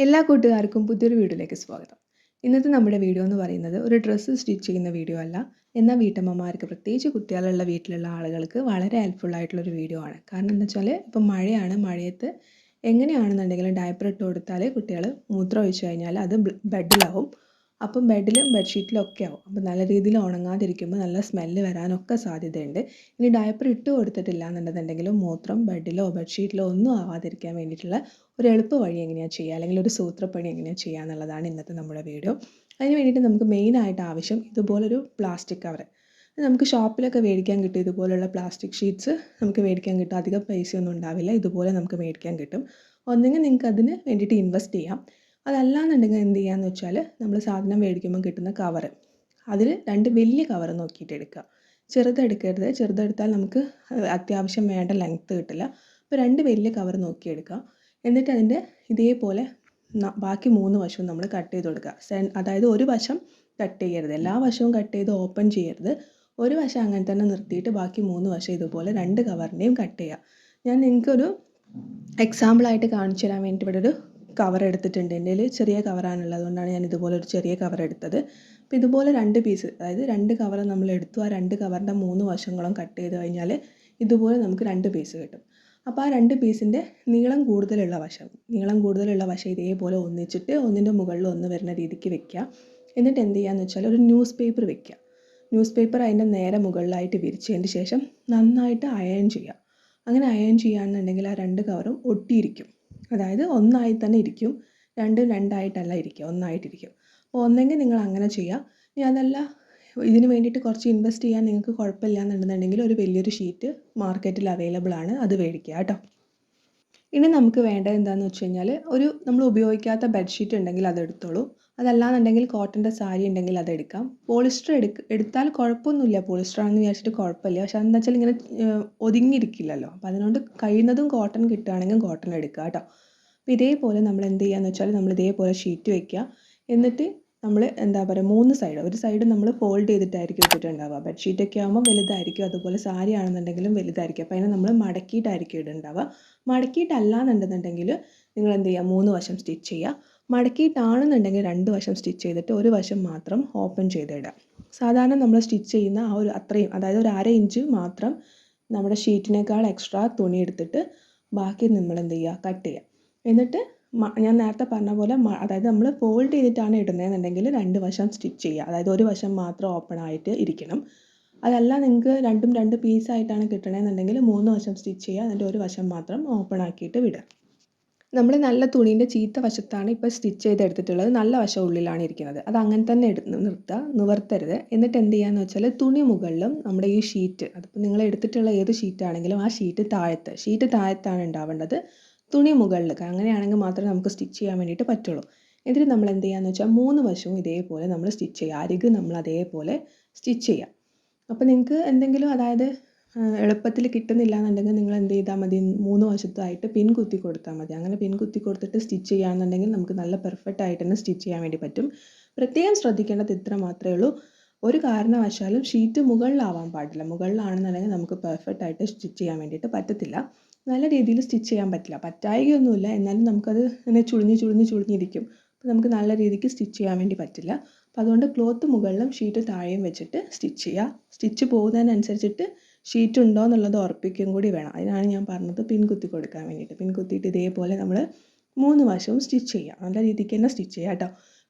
എല്ലാ കൂട്ടുകാർക്കും പുതിയൊരു വീഡിയോയിലേക്ക് സ്വാഗതം. ഇന്നത്തെ നമ്മുടെ വീഡിയോ എന്ന് പറയുന്നത് ഒരു ഡ്രസ്സ് സ്റ്റിച്ച് ചെയ്യുന്ന വീഡിയോ അല്ല. എന്നാൽ വീട്ടമ്മമാർക്ക്, പ്രത്യേകിച്ച് കുട്ടികളുള്ള വീട്ടിലുള്ള ആളുകൾക്ക് വളരെ ഹെൽപ്ഫുൾ ആയിട്ടുള്ളൊരു വീഡിയോ ആണ്. കാരണം എന്താ വെച്ചാൽ ഇപ്പം മഴയാണ്. മഴയത്ത് എങ്ങനെയാണെന്നുണ്ടെങ്കിലും ഡയപ്പർ ഇട്ട് കൊടുത്താൽ കുട്ടികൾ മൂത്രം ഒഴിച്ച് കഴിഞ്ഞാൽ അത് ബെഡിലാവും. അപ്പം ബെഡിലും ബെഡ്ഷീറ്റിലും ഒക്കെ ആവും. അപ്പം നല്ല രീതിയിൽ ഉണങ്ങാതിരിക്കുമ്പോൾ നല്ല സ്മെല്ല് വരാനൊക്കെ സാധ്യതയുണ്ട്. ഇനി ഡയപ്പർ ഇട്ട് കൊടുത്തിട്ടില്ല എന്നുണ്ടെന്നുണ്ടെങ്കിലും മൂത്രം ബെഡിലോ ബെഡ്ഷീറ്റിലോ ഒന്നും ആവാതിരിക്കാൻ വേണ്ടിയിട്ടുള്ള ഒരു എളുപ്പ വഴി എങ്ങനെയാണ് ചെയ്യുക, അല്ലെങ്കിൽ ഒരു സൂത്രപ്പണി എങ്ങനെയാണ് ചെയ്യുക എന്നുള്ളതാണ് ഇന്നത്തെ നമ്മുടെ വീഡിയോ. അതിന് വേണ്ടിയിട്ട് നമുക്ക് മെയിനായിട്ട് ആവശ്യം ഇതുപോലൊരു പ്ലാസ്റ്റിക് കവർ. നമുക്ക് ഷോപ്പിലൊക്കെ മേടിക്കാൻ കിട്ടും. ഇതുപോലുള്ള പ്ലാസ്റ്റിക് ഷീറ്റ്സ് നമുക്ക് മേടിക്കാൻ കിട്ടും. അധികം പൈസയൊന്നും ഉണ്ടാവില്ല. ഇതുപോലെ നമുക്ക് മേടിക്കാൻ കിട്ടും. ഒന്നെങ്കിൽ നിങ്ങൾക്ക് അതിന് വേണ്ടിയിട്ട് ഇൻവെസ്റ്റ് ചെയ്യാം. അതല്ലാന്നുണ്ടെങ്കിൽ എന്ത് ചെയ്യാന്ന് വെച്ചാൽ നമ്മൾ സാധനം മേടിക്കുമ്പോൾ കിട്ടുന്ന കവർ, അതിൽ 2 വലിയ കവർ നോക്കിയിട്ട് എടുക്കുക. ചെറുതെടുക്കരുത്. ചെറുതെടുത്താൽ നമുക്ക് അത്യാവശ്യം വേണ്ട ലെങ്ത്ത് കിട്ടില്ല. അപ്പോൾ 2 വലിയ കവർ നോക്കിയെടുക്കുക. എന്നിട്ട് അതിൻ്റെ ഇതേപോലെ ബാക്കി 3 വശവും നമ്മൾ കട്ട് ചെയ്ത് കൊടുക്കുക. അതായത് ഒരു വശം കട്ട് ചെയ്യരുത്, എല്ലാ വശവും കട്ട് ചെയ്ത് ഓപ്പൺ ചെയ്യരുത്. ഒരു വശം അങ്ങനെ തന്നെ നിർത്തിയിട്ട് ബാക്കി 3 വശം ഇതുപോലെ 2 കവറിൻ്റെയും കട്ട് ചെയ്യുക. ഞാൻ നിങ്ങൾക്കൊരു എക്സാമ്പിളായിട്ട് കാണിച്ചു തരാൻ വേണ്ടി ഇവിടെ ഒരു കവർ എടുത്തിട്ടുണ്ട്. എൻ്റെ കയ്യിൽ ചെറിയ കവറാണുള്ളത്, അതുകൊണ്ടാണ് ഞാൻ ഇതുപോലെ ഒരു ചെറിയ കവർ എടുത്തത്. അപ്പോൾ ഇതുപോലെ 2 പീസ്, അതായത് 2 കവർ നമ്മൾ എടുത്തു. ആ 2 കവറിൻ്റെ 3 വശങ്ങളും കട്ട് ചെയ്ത് കഴിഞ്ഞാൽ ഇതുപോലെ നമുക്ക് 2 പീസ് കിട്ടും. അപ്പോൾ ആ 2 പീസിൻ്റെ നീളം കൂടുതലുള്ള വശം ഇതേപോലെ ഒന്നിച്ചിട്ട് ഒന്നിൻ്റെ മുകളിൽ ഒന്ന് വരുന്ന രീതിക്ക് വെക്കുക. എന്നിട്ട് എന്ത് ചെയ്യുകയെന്ന് വെച്ചാൽ ഒരു ന്യൂസ് പേപ്പർ വെക്കുക. ന്യൂസ് പേപ്പർ അതിൻ്റെ നേരെ മുകളിലായിട്ട് വിരിച്ചതിന് ശേഷം നന്നായിട്ട് അയൺ ചെയ്യുക. അങ്ങനെ അയൺ ചെയ്യുകയാണെന്നുണ്ടെങ്കിൽ ആ 2 കവറും ഒട്ടിയിരിക്കും. അതായത് ഒന്നായി തന്നെ ഇരിക്കും. രണ്ടും രണ്ടായിട്ടല്ല ഇരിക്കുക, ഒന്നായിട്ടിരിക്കും. അപ്പോൾ ഒന്നെങ്കിൽ നിങ്ങൾ അങ്ങനെ ചെയ്യുക. ഇനി അതല്ല, ഇതിന് വേണ്ടിയിട്ട് കുറച്ച് ഇൻവെസ്റ്റ് ചെയ്യാൻ നിങ്ങൾക്ക് കുഴപ്പമില്ല എന്നുണ്ടെന്നുണ്ടെങ്കിൽ ഒരു വലിയൊരു ഷീറ്റ് മാർക്കറ്റിൽ അവൈലബിൾ ആണ്, അത് മേടിക്കുക കേട്ടോ. ഇനി നമുക്ക് വേണ്ടത് എന്താണെന്ന് വെച്ച് കഴിഞ്ഞാൽ ഒരു നമ്മൾ ഉപയോഗിക്കാത്ത ബെഡ്ഷീറ്റ് ഉണ്ടെങ്കിൽ അതെടുത്തോളൂ. അതല്ലാന്നുണ്ടെങ്കിൽ കോട്ടൻ്റെ സാരി ഉണ്ടെങ്കിൽ അതെടുക്കാം. പോളിസ്റ്റർ എടുത്താൽ കുഴപ്പമൊന്നുമില്ല. പോളിസ്റ്റർ ആണെന്ന് വിചാരിച്ചിട്ട് കുഴപ്പമില്ല. പക്ഷെ അതെന്താ വെച്ചാൽ ഇങ്ങനെ ഒതുങ്ങിയിരിക്കില്ലല്ലോ. അപ്പോൾ അതിനോട് കഴിയുന്നതും കോട്ടൺ കിട്ടുകയാണെങ്കിൽ കോട്ടൺ എടുക്കുക കേട്ടോ. അപ്പോൾ ഇതേപോലെ നമ്മൾ എന്ത് ചെയ്യുകയെന്ന് വെച്ചാൽ നമ്മൾ ഇതേപോലെ ഷീറ്റ് വയ്ക്കുക. എന്നിട്ട് നമ്മൾ എന്താ പറയുക, 3 സൈഡ്, ഒരു സൈഡ് നമ്മൾ ഫോൾഡ് ചെയ്തിട്ടായിരിക്കും ഇട്ടിട്ടുണ്ടാവുക. ബെഡ്ഷീറ്റൊക്കെ ആകുമ്പോൾ വലുതായിരിക്കും, അതുപോലെ സാരി ആണെന്നുണ്ടെങ്കിലും വലുതായിരിക്കും. അപ്പോൾ അതിനെ നമ്മൾ മടക്കിയിട്ടായിരിക്കും ഇടുന്നുണ്ടാവുക. മടക്കിയിട്ടല്ലാന്നുണ്ടെന്നുണ്ടെങ്കിൽ നിങ്ങൾ എന്ത് ചെയ്യുക, 3 വശം സ്റ്റിച്ച് ചെയ്യുക. മടക്കിയിട്ടാണെന്നുണ്ടെങ്കിൽ 2 വശം സ്റ്റിച്ച് ചെയ്തിട്ട് ഒരു വശം മാത്രം ഓപ്പൺ ചെയ്തിടുക. സാധാരണ നമ്മൾ സ്റ്റിച്ച് ചെയ്യുന്ന ആ ഒരു അത്രയും, അതായത് ഒരു 1/2 ഇഞ്ച് മാത്രം നമ്മുടെ ഷീറ്റിനേക്കാൾ എക്സ്ട്രാ തുണി എടുത്തിട്ട് ബാക്കി നമ്മൾ എന്ത് ചെയ്യുക, കട്ട് ചെയ്യുക. എന്നിട്ട് ഞാൻ നേരത്തെ പറഞ്ഞ പോലെ അതായത് നമ്മൾ ഫോൾഡ് ചെയ്തിട്ടാണ് ഇടുന്നതെന്നുണ്ടെങ്കിൽ 2 വശം സ്റ്റിച്ച് ചെയ്യുക. അതായത് ഒരു വശം മാത്രം ഓപ്പൺ ആയിട്ട് ഇരിക്കണം. അതല്ല നിങ്ങൾക്ക് രണ്ടും 2 പീസായിട്ടാണ് കിട്ടണമെന്നുണ്ടെങ്കിൽ 3 വശം സ്റ്റിച്ച് ചെയ്യുക. എന്നിട്ട് ഒരു വശം മാത്രം ഓപ്പൺ ആക്കിയിട്ട് വിടുക. നമ്മൾ നല്ല തുണീൻ്റെ ചീത്ത വശത്താണ് ഇപ്പോൾ സ്റ്റിച്ച് ചെയ്തെടുത്തിട്ടുള്ളത്. നല്ല വശം ഉള്ളിലാണ് ഇരിക്കുന്നത്. അത് അങ്ങനെ തന്നെ നിർത്തുക, നിവർത്തരുത്. എന്നിട്ട് എന്ത് ചെയ്യാന്ന് വെച്ചാൽ തുണി മുകളിലും നമ്മുടെ ഈ ഷീറ്റ്, അതിപ്പോൾ നിങ്ങൾ എടുത്തിട്ടുള്ള ഏത് ഷീറ്റാണെങ്കിലും ആ ഷീറ്റ് താഴത്താണ് ഉണ്ടാവേണ്ടത്, തുണി മുകളിൽ. അങ്ങനെയാണെങ്കിൽ മാത്രമേ നമുക്ക് സ്റ്റിച്ച് ചെയ്യാൻ വേണ്ടിയിട്ട് പറ്റുള്ളൂ. എന്നിട്ട് നമ്മൾ എന്ത് ചെയ്യാന്ന് വെച്ചാൽ 3 വശവും ഇതേപോലെ നമ്മൾ സ്റ്റിച്ച് ചെയ്യുക. അരിക് നമ്മൾ അതേപോലെ സ്റ്റിച്ച് ചെയ്യുക. അപ്പോൾ നിങ്ങൾക്ക് എന്തെങ്കിലും, അതായത് എളുപ്പത്തിൽ കിട്ടുന്നില്ല എന്നുണ്ടെങ്കിൽ നിങ്ങൾ എന്ത് ചെയ്താൽ മതി, 3 വശത്തായിട്ട് പിൻ കുത്തി കൊടുത്താൽ മതി. അങ്ങനെ പിൻ കുത്തി കൊടുത്തിട്ട് സ്റ്റിച്ച് ചെയ്യുകയാണെന്നുണ്ടെങ്കിൽ നമുക്ക് നല്ല പെർഫെക്റ്റ് ആയിട്ട് തന്നെ സ്റ്റിച്ച് ചെയ്യാൻ വേണ്ടി പറ്റും. പ്രത്യേകം ശ്രദ്ധിക്കേണ്ടത് ഇത്ര മാത്രമേ ഉള്ളൂ, ഒരു കാരണവശാലും ഷീറ്റ് മുകളിലാവാൻ പാടില്ല. മുകളിലാണെന്നുണ്ടെങ്കിൽ നമുക്ക് പെർഫെക്റ്റ് ആയിട്ട് സ്റ്റിച്ച് ചെയ്യാൻ വേണ്ടിയിട്ട് പറ്റത്തില്ല. നല്ല രീതിയിൽ സ്റ്റിച്ച് ചെയ്യാൻ പറ്റില്ല. പറ്റായികയൊന്നുമില്ല, എന്നാലും നമുക്കത് ഇങ്ങനെ ചുളിഞ്ഞിരിക്കും. അപ്പോൾ നമുക്ക് നല്ല രീതിക്ക് സ്റ്റിച്ച് ചെയ്യാൻ വേണ്ടി പറ്റില്ല. അപ്പോൾ അതുകൊണ്ട് ക്ലോത്ത് മുകളിലും ഷീറ്റ് താഴെയും വെച്ചിട്ട് സ്റ്റിച്ച് ചെയ്യുക. സ്റ്റിച്ച് പോകുന്നതിനനുസരിച്ചിട്ട് ഷീറ്റ് ഉണ്ടോ എന്നുള്ളത് ഉറപ്പിക്കുകയും കൂടി വേണം. അതിനാണ് ഞാൻ പറഞ്ഞത് പിൻ കുത്തി കൊടുക്കാൻ വേണ്ടിയിട്ട്. പിൻ കുത്തിയിട്ട് ഇതേപോലെ നമ്മൾ 3 വശവും സ്റ്റിച്ച് ചെയ്യുക. നല്ല രീതിക്ക് തന്നെ സ്റ്റിച്ച് ചെയ്യുക കേട്ടോ.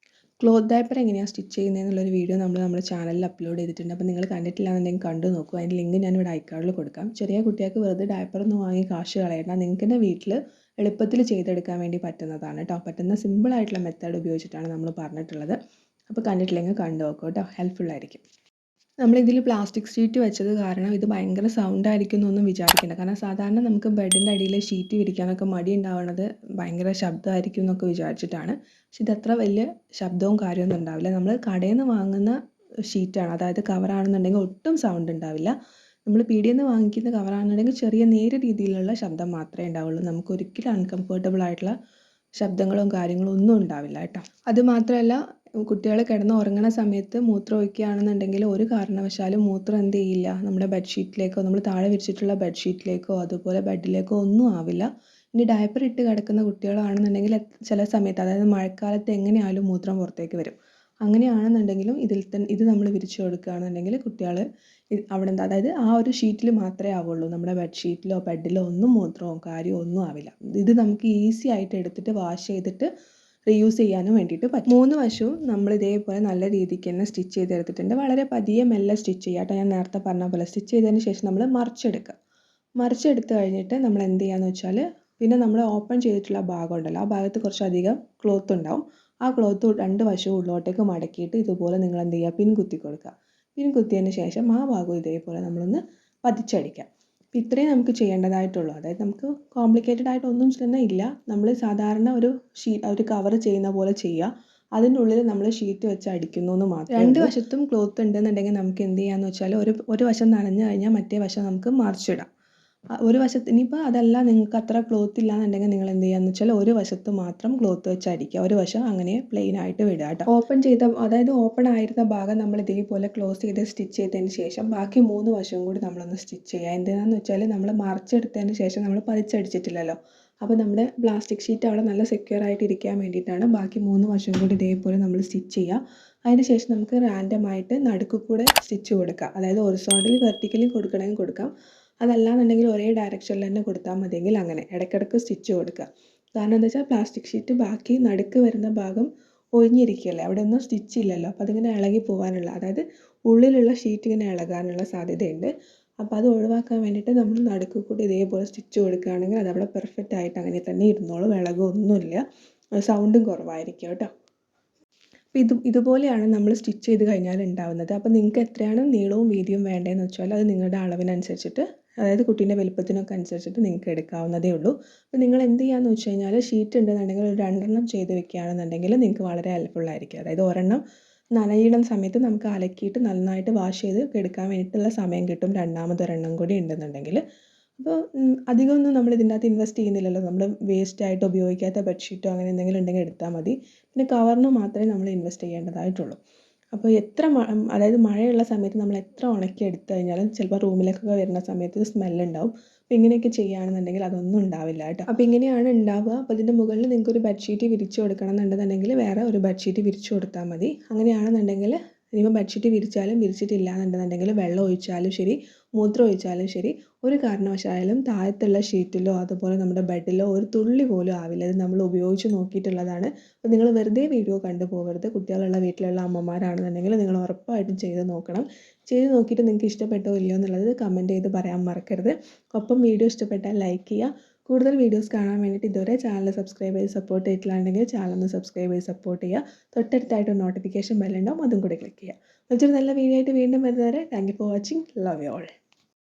ക്ലോത്ത് ഡയപ്പർ എങ്ങനെയാണ് സ്റ്റിച്ച് ചെയ്യുന്നതെന്നുള്ളൊരു വീഡിയോ നമ്മുടെ ചാനലിൽ അപ്ലോഡ് ചെയ്തിട്ടുണ്ട്. അപ്പോൾ നിങ്ങൾ കണ്ടിട്ടില്ല എന്നുണ്ടെങ്കിൽ കണ്ടു നോക്കുക. അതിൻ്റെ ലിങ്ക് ഞാനിവിടെ ഐക്കാർഡിൽ കൊടുക്കാം. ചെറിയ കുട്ടികൾക്ക് വെറുതെ ഡയപ്പറൊന്നും വാങ്ങി കാശ് കളയേണ്ട. നിങ്ങൾക്ക് തന്നെ വീട്ടിൽ എളുപ്പത്തിൽ ചെയ്തെടുക്കാൻ വേണ്ടി പറ്റുന്നതാണ് കേട്ടോ. പറ്റുന്ന സിമ്പിളായിട്ടുള്ള മെത്തേഡ് ഉപയോഗിച്ചിട്ടാണ് നമ്മൾ പറഞ്ഞിട്ടുള്ളത്. അപ്പോൾ കണ്ടിട്ടില്ലെങ്കിൽ കണ്ടു നോക്കുക കേട്ടോ. ഹെൽപ്ഫുള്ളായിരിക്കും. നമ്മളിതിൽ പ്ലാസ്റ്റിക് ഷീറ്റ് വെച്ചത് കാരണം ഇത് ഭയങ്കര സൗണ്ട് ആയിരിക്കും എന്നൊന്നും വിചാരിക്കേണ്ട. കാരണം സാധാരണ നമുക്ക് ബെഡിൻ്റെ അടിയിൽ ഷീറ്റ് വിരിക്കാനൊക്കെ മടി ഉണ്ടാവുന്നത് ഭയങ്കര ശബ്ദമായിരിക്കും എന്നൊക്കെ വിചാരിച്ചിട്ടാണ്. പക്ഷെ ഇതത്ര വലിയ ശബ്ദവും കാര്യമൊന്നും ഉണ്ടാവില്ല. നമ്മൾ കടയിൽ നിന്ന് വാങ്ങുന്ന ഷീറ്റാണ്, അതായത് കവറാണെന്നുണ്ടെങ്കിൽ ഒട്ടും സൗണ്ട് ഉണ്ടാവില്ല. നമ്മൾ പീടികയിൽ നിന്ന് വാങ്ങിക്കുന്ന കവറാണെന്നുണ്ടെങ്കിൽ ചെറിയ നേരിയ രീതിയിലുള്ള ശബ്ദം മാത്രമേ ഉണ്ടാവുള്ളൂ. നമുക്ക് ഒരിക്കലും അൺകംഫർട്ടബിൾ ആയിട്ടുള്ള ശബ്ദങ്ങളും കാര്യങ്ങളും ഒന്നും ഉണ്ടാവില്ല കേട്ടോ. അതുമാത്രമല്ല, കുട്ടികൾ കിടന്ന് ഉറങ്ങുന്ന സമയത്ത് മൂത്രം ഒഴിക്കുകയാണെന്നുണ്ടെങ്കിൽ ഒരു കാരണവശാലും മൂത്രം എന്ത് ചെയ്യില്ല, നമ്മുടെ ബെഡ്ഷീറ്റിലേക്കോ, നമ്മൾ താഴെ വിരിച്ചിട്ടുള്ള ബെഡ്ഷീറ്റിലേക്കോ അതുപോലെ ബെഡിലേക്കോ ഒന്നും ആവില്ല. ഇനി ഡയപ്പർ ഇട്ട് കിടക്കുന്ന കുട്ടികളാണെന്നുണ്ടെങ്കിൽ ചില സമയത്ത് അതായത് മഴക്കാലത്ത് എങ്ങനെയായാലും മൂത്രം പുറത്തേക്ക് വരും. അങ്ങനെയാണെന്നുണ്ടെങ്കിലും ഇത് നമ്മൾ വിരിച്ചു കൊടുക്കുകയാണെന്നുണ്ടെങ്കിൽ കുട്ടികൾ അവിടെ നിന്ന് അതായത് ആ ഒരു ഷീറ്റിൽ മാത്രമേ ആവുള്ളൂ. നമ്മുടെ ബെഡ്ഷീറ്റിലോ ബെഡിലോ ഒന്നും മൂത്രമോ കാര്യമോ ഒന്നും ആവില്ല. ഇത് നമുക്ക് ഈസി ആയിട്ട് എടുത്തിട്ട് വാഷ് ചെയ്തിട്ട് റീയൂസ് ചെയ്യാനും വേണ്ടിയിട്ട് പറ്റും. 3 വശവും നമ്മൾ ഇതേപോലെ നല്ല രീതിക്ക് തന്നെ സ്റ്റിച്ച് ചെയ്തെടുത്തിട്ടുണ്ട്. വളരെ പതിയെ മെല്ലെ സ്റ്റിച്ച് ചെയ്യുക കേട്ടോ. ഞാൻ നേരത്തെ പറഞ്ഞ പോലെ സ്റ്റിച്ച് ചെയ്തതിന് ശേഷം നമ്മൾ മറിച്ചെടുക്കുക. മറിച്ചെടുത്ത് കഴിഞ്ഞിട്ട് നമ്മൾ എന്ത് ചെയ്യുകയെന്ന് വെച്ചാൽ പിന്നെ നമ്മൾ ഓപ്പൺ ചെയ്തിട്ടുള്ള ഭാഗം ഉണ്ടല്ലോ, ആ ഭാഗത്ത് കുറച്ചധികം ക്ലോത്ത് ഉണ്ടാവും. ആ ക്ലോത്ത് 2 വശവും ഉള്ളോട്ടേക്ക് മടക്കിയിട്ട് ഇതുപോലെ നിങ്ങൾ എന്ത് ചെയ്യുക, പിൻ കുത്തി കൊടുക്കുക. പിൻ കുത്തിയതിന് ശേഷം ആ ഭാഗം ഇതേപോലെ നമ്മളൊന്ന് പതിച്ചടിക്കാം. അപ്പോൾ ഇത്രയും നമുക്ക് ചെയ്യേണ്ടതായിട്ടുള്ളൂ. അതായത് നമുക്ക് കോംപ്ലിക്കേറ്റഡ് ആയിട്ട് ഒന്നും തന്നെ ഇല്ല. നമ്മൾ സാധാരണ ഒരു കവർ ചെയ്യുന്ന പോലെ ചെയ്യുക. അതിൻ്റെ ഉള്ളിൽ നമ്മൾ ഷീറ്റ് വെച്ച് അടിക്കുന്നു എന്ന് മാത്രമേ. 2 വശത്തും ക്ലോത്ത് ഉണ്ടെന്നുണ്ടെങ്കിൽ നമുക്ക് എന്ത് ചെയ്യാമെന്ന് വെച്ചാൽ ഒരു വശം നനഞ്ഞു കഴിഞ്ഞാൽ മറ്റേ വശം നമുക്ക് മറിച്ചിടാം. ഒരു വശത്ത് ഇനിയിപ്പോൾ അതല്ല നിങ്ങൾക്ക് അത്ര ക്ലോത്ത് ഇല്ലാന്നുണ്ടെങ്കിൽ നിങ്ങൾ എന്ത് ചെയ്യുകയെന്ന് വെച്ചാൽ ഒരു വശത്ത് മാത്രം ക്ലോത്ത് വെച്ച് അടിക്കുക. ഒരു വശം അങ്ങനെ പ്ലെയിൻ ആയിട്ട് വിടുക കേട്ടോ. ഓപ്പൺ ആയിരുന്ന ഭാഗം നമ്മൾ ഇതേപോലെ ക്ലോസ് ചെയ്ത് സ്റ്റിച്ച് ചെയ്തതിന് ശേഷം ബാക്കി 3 വശവും കൂടി നമ്മളൊന്ന് സ്റ്റിച്ച് ചെയ്യുക. എന്തിനാണെന്ന് വെച്ചാൽ നമ്മൾ മറിച്ചെടുത്തതിന് ശേഷം നമ്മൾ പതിച്ചടിച്ചിട്ടില്ലല്ലോ. അപ്പോൾ നമ്മുടെ പ്ലാസ്റ്റിക് ഷീറ്റ് അവിടെ നല്ല സെക്യൂർ ആയിട്ട് ഇരിക്കാൻ വേണ്ടിയിട്ടാണ് ബാക്കി 3 വശവും കൂടി ഇതേപോലെ നമ്മൾ സ്റ്റിച്ച് ചെയ്യുക. അതിന് ശേഷം നമുക്ക് റാൻഡമായിട്ട് നടുക്ക് കൂടെ സ്റ്റിച്ച് കൊടുക്കാം. അതായത് ഹൊറിസോണ്ടലി വെർട്ടിക്കലി കൊടുക്കണമെങ്കിൽ കൊടുക്കാം. അതല്ലാന്നുണ്ടെങ്കിൽ ഒരേ ഡയറക്ഷനിൽ തന്നെ കൊടുത്താൽ മതിയെങ്കിൽ അങ്ങനെ ഇടയ്ക്കിടയ്ക്ക് സ്റ്റിച്ച് കൊടുക്കുക. കാരണം എന്താ വെച്ചാൽ പ്ലാസ്റ്റിക് ഷീറ്റ് ബാക്കി നടുക്ക് വരുന്ന ഭാഗം ഒഴിഞ്ഞിരിക്കുകയല്ലേ, അവിടെ ഒന്നും സ്റ്റിച്ച് ഇല്ലല്ലോ. അപ്പോൾ അതിങ്ങനെ ഇളകി പോകാനുള്ള, അതായത് ഉള്ളിലുള്ള ഷീറ്റ് ഇങ്ങനെ ഇളകാനുള്ള സാധ്യതയുണ്ട്. അപ്പോൾ അത് ഒഴിവാക്കാൻ വേണ്ടിയിട്ട് നമ്മൾ നടുക്ക് കൂടി ഇതേപോലെ സ്റ്റിച്ച് കൊടുക്കുകയാണെങ്കിൽ അതവിടെ പെർഫെക്റ്റ് ആയിട്ട് അങ്ങനെ തന്നെ ഇരുന്നോളും. ഇളകൊന്നുമില്ല, സൗണ്ടും കുറവായിരിക്കും കേട്ടോ. അപ്പോൾ ഇതുപോലെയാണ് നമ്മൾ സ്റ്റിച്ച് ചെയ്ത് കഴിഞ്ഞാൽ ഉണ്ടാവുന്നത്. അപ്പോൾ നിങ്ങൾക്ക് എത്രയാണ് നീളവും വീതിയും വേണ്ടതെന്ന് വെച്ചാൽ അത് നിങ്ങളുടെ അളവിനനുസരിച്ചിട്ട്, അതായത് കുട്ടീൻ്റെ വലുപ്പത്തിനൊക്കെ അനുസരിച്ചിട്ട് നിങ്ങൾക്ക് എടുക്കാവുന്നതേ ഉള്ളൂ. അപ്പോൾ നിങ്ങൾ എന്ത് ചെയ്യുകയെന്ന് വെച്ച് കഴിഞ്ഞാൽ ഷീറ്റ് ഉണ്ടെന്നുണ്ടെങ്കിൽ ഒരു 2 ചെയ്ത് വെക്കുകയാണെന്നുണ്ടെങ്കിൽ നിങ്ങൾക്ക് വളരെ ഹെൽപ്ഫുള്ളായിരിക്കും. അതായത് ഒരെണ്ണം നനയുന്ന സമയത്ത് നമുക്ക് അലക്കിയിട്ട് നന്നായിട്ട് വാഷ് ചെയ്ത് എടുക്കാൻ വേണ്ടിയിട്ടുള്ള സമയം കിട്ടും. രണ്ടാമതൊരെണ്ണം കൂടി ഉണ്ടെന്നുണ്ടെങ്കിൽ അപ്പോൾ അധികമൊന്നും നമ്മൾ ഇതിൻ്റെ അകത്ത് ഇൻവെസ്റ്റ് ചെയ്യുന്നില്ലല്ലോ. നമ്മൾ വേസ്റ്റായിട്ട് ഉപയോഗിക്കാത്ത ബെഡ്ഷീറ്റോ അങ്ങനെ എന്തെങ്കിലും ഉണ്ടെങ്കിൽ എടുത്താൽ മതി. പിന്നെ കവറിന് മാത്രമേ നമ്മൾ ഇൻവെസ്റ്റ് ചെയ്യേണ്ടതായിട്ടുള്ളൂ. അപ്പോൾ അതായത് മഴയുള്ള സമയത്ത് നമ്മൾ എത്ര ഉണക്കി എടുത്തു കഴിഞ്ഞാലും ചിലപ്പോൾ റൂമിലേക്കൊക്കെ വരുന്ന സമയത്ത് സ്മെല്ലുണ്ടാവും. അപ്പോൾ ഇങ്ങനെയൊക്കെ ചെയ്യുകയാണെന്നുണ്ടെങ്കിൽ അതൊന്നും ഉണ്ടാവില്ല കേട്ടോ. അപ്പോൾ ഇങ്ങനെയാണ് ഉണ്ടാവുക. അപ്പോൾ ഇതിൻ്റെ മുകളിൽ നിങ്ങൾക്ക് ഒരു ബെഡ്ഷീറ്റ് വിരിച്ചു കൊടുക്കണം എന്നുണ്ടെന്നുണ്ടെങ്കിൽ വേറെ ഒരു ബെഡ്ഷീറ്റ് വിരിച്ചു കൊടുത്താൽ മതി. അങ്ങനെയാണെന്നുണ്ടെങ്കിൽ ഇനിയിപ്പോൾ ബെഡ്ഷീറ്റ് വിരിച്ചാലും വിരിച്ചിട്ടില്ല എന്നുണ്ടെന്നുണ്ടെങ്കിൽ വെള്ളം ഒഴിച്ചാലും ശരി മൂത്രം ഒഴിച്ചാലും ശരി ഒരു കാരണവശാലും താഴത്തുള്ള ഷീറ്റിലോ അതുപോലെ നമ്മുടെ ബെഡിലോ ഒരു തുള്ളി പോലും ആവില്ല. ഇത് നമ്മൾ ഉപയോഗിച്ച് നോക്കിയിട്ടുള്ളതാണ്. അപ്പോൾ നിങ്ങൾ വെറുതെ വീഡിയോ കണ്ടു പോകരുത്. കുട്ടികളുള്ള വീട്ടിലുള്ള അമ്മമാരാണെന്നുണ്ടെങ്കിൽ നിങ്ങൾ ഉറപ്പായിട്ടും ചെയ്ത് നോക്കണം. ചെയ്ത് നോക്കിയിട്ട് നിങ്ങൾക്ക് ഇഷ്ടപ്പെട്ടോ ഇല്ലയോ എന്നുള്ളത് കമൻറ്റ് ചെയ്ത് പറയാൻ മറക്കരുത്. ഒപ്പം വീഡിയോ ഇഷ്ടപ്പെട്ടാൽ ലൈക്ക് ചെയ്യുക. കൂടുതൽ വീഡിയോസ് കാണാൻ വേണ്ടിയിട്ട് ഇതുവരെ ചാനൽ സബ്സ്ക്രൈബ് ചെയ്ത് സപ്പോർട്ട് ചെയ്തിട്ടില്ലാണെങ്കിൽ ചാനൽ ഒന്ന് സബ്സ്ക്രൈബ് ചെയ്ത് സപ്പോർട്ട് ചെയ്യുക. തൊട്ടടുത്തായിട്ട് നോട്ടിഫിക്കേഷൻ ബെല്ലുണ്ടാവും, അതും കൂടി ക്ലിക്ക് ചെയ്യുക. മറ്റൊരു നല്ല വീഡിയോ ആയിട്ട് വീണ്ടും വരുന്നവരെ thank you for watching. Love you all.